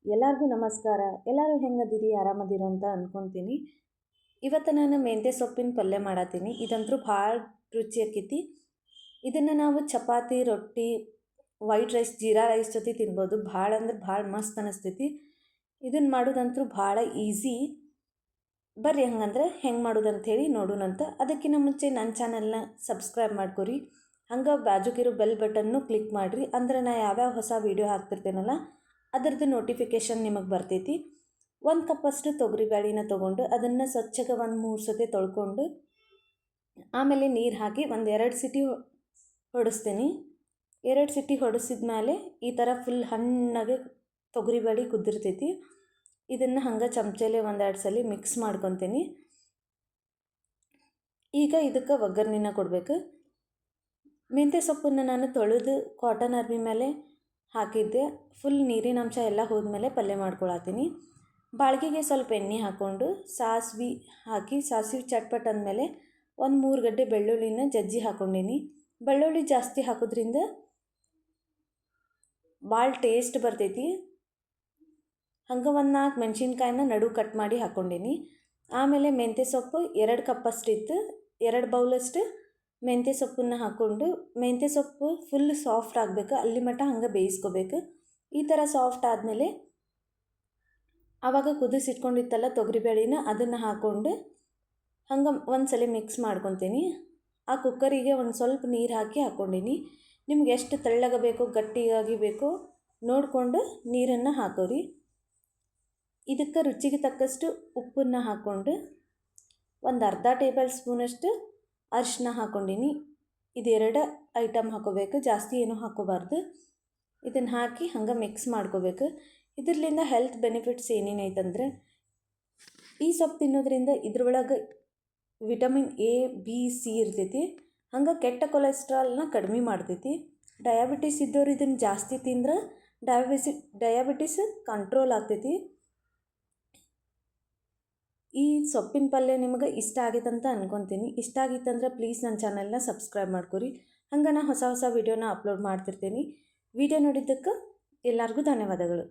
ಎಲ್ಲರಿಗೂ ನಮಸ್ಕಾರ. ಎಲ್ಲರೂ ಹೆಂಗದಿರಿ, ಆರಾಮದಿರಿ ಅಂತ ಅನ್ಕೊತೀನಿ. ಇವತ್ತು ನಾನು ಮೆಂತ್ಯ ಸೊಪ್ಪಿನ ಪಲ್ಯ ಮಾಡತ್ತೀನಿ. ಇದಂತೂ ಭಾಳ ರುಚಿ ಆಕೈತಿ. ಇದನ್ನು ನಾವು ಚಪಾತಿ, ರೊಟ್ಟಿ, ವೈಟ್ ರೈಸ್, ಜೀರಾ ರೈಸ್ ಜೊತೆ ತಿನ್ಬೋದು. ಭಾಳ ಅಂದ್ರೆ ಭಾಳ ಮಸ್ತ್ ಅನ್ನಿಸ್ತೈತಿ. ಇದನ್ನು ಮಾಡೋದಂತೂ ಭಾಳ ಈಸಿ. ಬರ್ರಿ ಹಂಗಂದ್ರೆ ಹೆಂಗೆ ಮಾಡೋದಂಥೇಳಿ ನೋಡೋಣಂತ. ಅದಕ್ಕಿಂತ ಮುಂಚೆ ನನ್ನ ಚಾನಲ್ನ ಸಬ್ಸ್ಕ್ರೈಬ್ ಮಾಡ್ಕೊರಿ. ಹಂಗೆ ಬಾಜುಗಿರೋ ಬೆಲ್ ಬಟನ್ನು ಕ್ಲಿಕ್ ಮಾಡಿರಿ. ಅಂದ್ರೆ ನಾ ಯಾವ್ಯಾವ ಹೊಸ ವೀಡಿಯೋ ಹಾಕ್ತಿರ್ತೇನಲ್ಲ ಅದರದ್ದು ನೋಟಿಫಿಕೇಷನ್ ನಿಮಗೆ ಬರ್ತೈತಿ. 1 ಕಪ್ಪಷ್ಟು ತೊಗರಿಬೇಳೆನ ತೊಗೊಂಡು ಅದನ್ನು ಸ್ವಚ್ಛಗೆ 1-3 ಸತಿ ತೊಳ್ಕೊಂಡು ಆಮೇಲೆ ನೀರು ಹಾಕಿ 1-2 ಸಿಟಿ ಹೊಡಿಸ್ತೀನಿ. 2 ಸಿಟಿ ಹೊಡಿಸಿದ ಮೇಲೆ ಈ ಥರ ಫುಲ್ ಹಣ್ಣಾಗೆ ತೊಗರಿಬೇಳೆ ಕುದ್ದಿರ್ತೈತಿ. ಇದನ್ನು ಹಂಗೆ ಚಮಚೆಲೆ 1-2 ಸಲ ಮಿಕ್ಸ್ ಮಾಡ್ಕೊತೀನಿ. ಈಗ ಇದಕ್ಕೆ ಒಗ್ಗರಣೆನ ಕೊಡಬೇಕು. ಮೆಂತ್ಯ ಸೊಪ್ಪನ್ನು ನಾನು ತೊಳೆದು ಕಾಟನ್ ಅರ್ಬಿ ಮೇಲೆ ಹಾಕಿದ್ದೆ. ಫುಲ್ ನೀರಿನ ಅಂಶ ಎಲ್ಲ ಹೋದ್ಮೇಲೆ ಪಲ್ಯ ಮಾಡ್ಕೊಳತ್ತೀನಿ. ಬಾಳ್ಗಿಗೆ ಸ್ವಲ್ಪ ಎಣ್ಣೆ ಹಾಕ್ಕೊಂಡು ಸಾಸಿವೆ ಹಾಕಿ, ಸಾಸಿವೆ ಚಟ್ಪಟ್ ಅಂದಮೇಲೆ 1-3 ಗಡ್ಡೆ ಬೆಳ್ಳುಳ್ಳಿನ ಜಜ್ಜಿ ಹಾಕ್ಕೊಂಡೀನಿ. ಬೆಳ್ಳುಳ್ಳಿ ಜಾಸ್ತಿ ಹಾಕೋದ್ರಿಂದ ಭಾಳ ಟೇಸ್ಟ್ ಬರ್ತೈತಿ. ಹಂಗೆ 1-4 ಮೆಣಸಿನ್ಕಾಯಿನ ನಡು ಕಟ್ ಮಾಡಿ ಹಾಕ್ಕೊಂಡೀನಿ. ಆಮೇಲೆ ಮೆಂತ್ಯ ಸೊಪ್ಪು 2 ಕಪ್ಪಷ್ಟು ಇತ್ತು. 2 ಬೌಲಷ್ಟು ಮೆಂತ್ಯ ಸೊಪ್ಪನ್ನು ಹಾಕ್ಕೊಂಡು, ಮೆಂತ್ಯ ಸೊಪ್ಪು ಫುಲ್ ಸಾಫ್ಟ್ ಆಗಬೇಕು, ಅಲ್ಲಿ ಮಟ್ಟ ಹಂಗೆ ಬೇಯಿಸ್ಕೋಬೇಕು. ಈ ಥರ ಸಾಫ್ಟ್ ಆದಮೇಲೆ ಆವಾಗ ಕುದಿಸಿಟ್ಕೊಂಡಿತ್ತಲ್ಲ ತೊಗರಿಬೇಳೆನ ಅದನ್ನು ಹಾಕ್ಕೊಂಡು ಹಂಗೆ ಒಂದು ಸಲ ಮಿಕ್ಸ್ ಮಾಡ್ಕೊತೀನಿ. ಆ ಕುಕ್ಕರಿಗೆ ಒಂದು ಸ್ವಲ್ಪ ನೀರು ಹಾಕಿ ಹಾಕ್ಕೊಂಡೀನಿ. ನಿಮ್ಗೆ ಎಷ್ಟು ತೆಳ್ಳಗೆ ಬೇಕೋ ಗಟ್ಟಿಯಾಗಿ ಬೇಕೋ ನೋಡಿಕೊಂಡು ನೀರನ್ನು ಹಾಕೋರಿ. ಇದಕ್ಕೆ ರುಚಿಗೆ ತಕ್ಕಷ್ಟು ಉಪ್ಪನ್ನು ಹಾಕ್ಕೊಂಡು ಒಂದು ಅರ್ಧ ಟೇಬಲ್ ಸ್ಪೂನಷ್ಟು ಅರಿಶಿನ ಹಾಕ್ಕೊಂಡೀನಿ. ಇದೆರಡು ಐಟಮ್ ಹಾಕೋಬೇಕು, ಜಾಸ್ತಿ ಏನೂ ಹಾಕೋಬಾರ್ದು. ಇದನ್ನು ಹಾಕಿ ಹಂಗೆ ಮಿಕ್ಸ್ ಮಾಡ್ಕೋಬೇಕು. ಇದರಿಂದ ಹೆಲ್ತ್ ಬೆನಿಫಿಟ್ಸ್ ಏನೇನೈತಂದ್ರೆ, ಈ ಸೊಪ್ಪು ತಿನ್ನೋದ್ರಿಂದ ಇದ್ರೊಳಗೆ ವಿಟಮಿನ್ A, B, C ಇರ್ತೈತಿ. ಹಂಗೆ ಕೆಟ್ಟ ಕೊಲೆಸ್ಟ್ರಾಲ್ನ ಕಡಿಮೆ ಮಾಡ್ತೈತಿ. ಡಯಾಬಿಟಿಸ್ ಇದ್ದವ್ರು ಇದನ್ನು ಜಾಸ್ತಿ ತಿಂದ್ರೆ ಡಯಾಬಿಟಿಸ್ ಕಂಟ್ರೋಲ್ ಆಗ್ತೈತಿ. ಈ ಸೊಪ್ಪಿನ ಪಲ್ಯ ನಿಮಗೆ ಇಷ್ಟ ಆಗೈತಂತ ಅನ್ಕೊತೀನಿ. ಇಷ್ಟ ಆಗಿತ್ತಂದ್ರೆ ಪ್ಲೀಸ್ ನನ್ನ ಚಾನಲ್ನ ಸಬ್ಸ್ಕ್ರೈಬ್ ಮಾಡ್ಕೊರಿ. ಹಂಗೆ ನಾನು ಹೊಸ ವೀಡಿಯೋನ ಅಪ್ಲೋಡ್ ಮಾಡ್ತಿರ್ತೀನಿ. ವಿಡಿಯೋ ನೋಡಿದ್ದಕ್ಕೆ ಎಲ್ಲರಿಗೂ ಧನ್ಯವಾದಗಳು.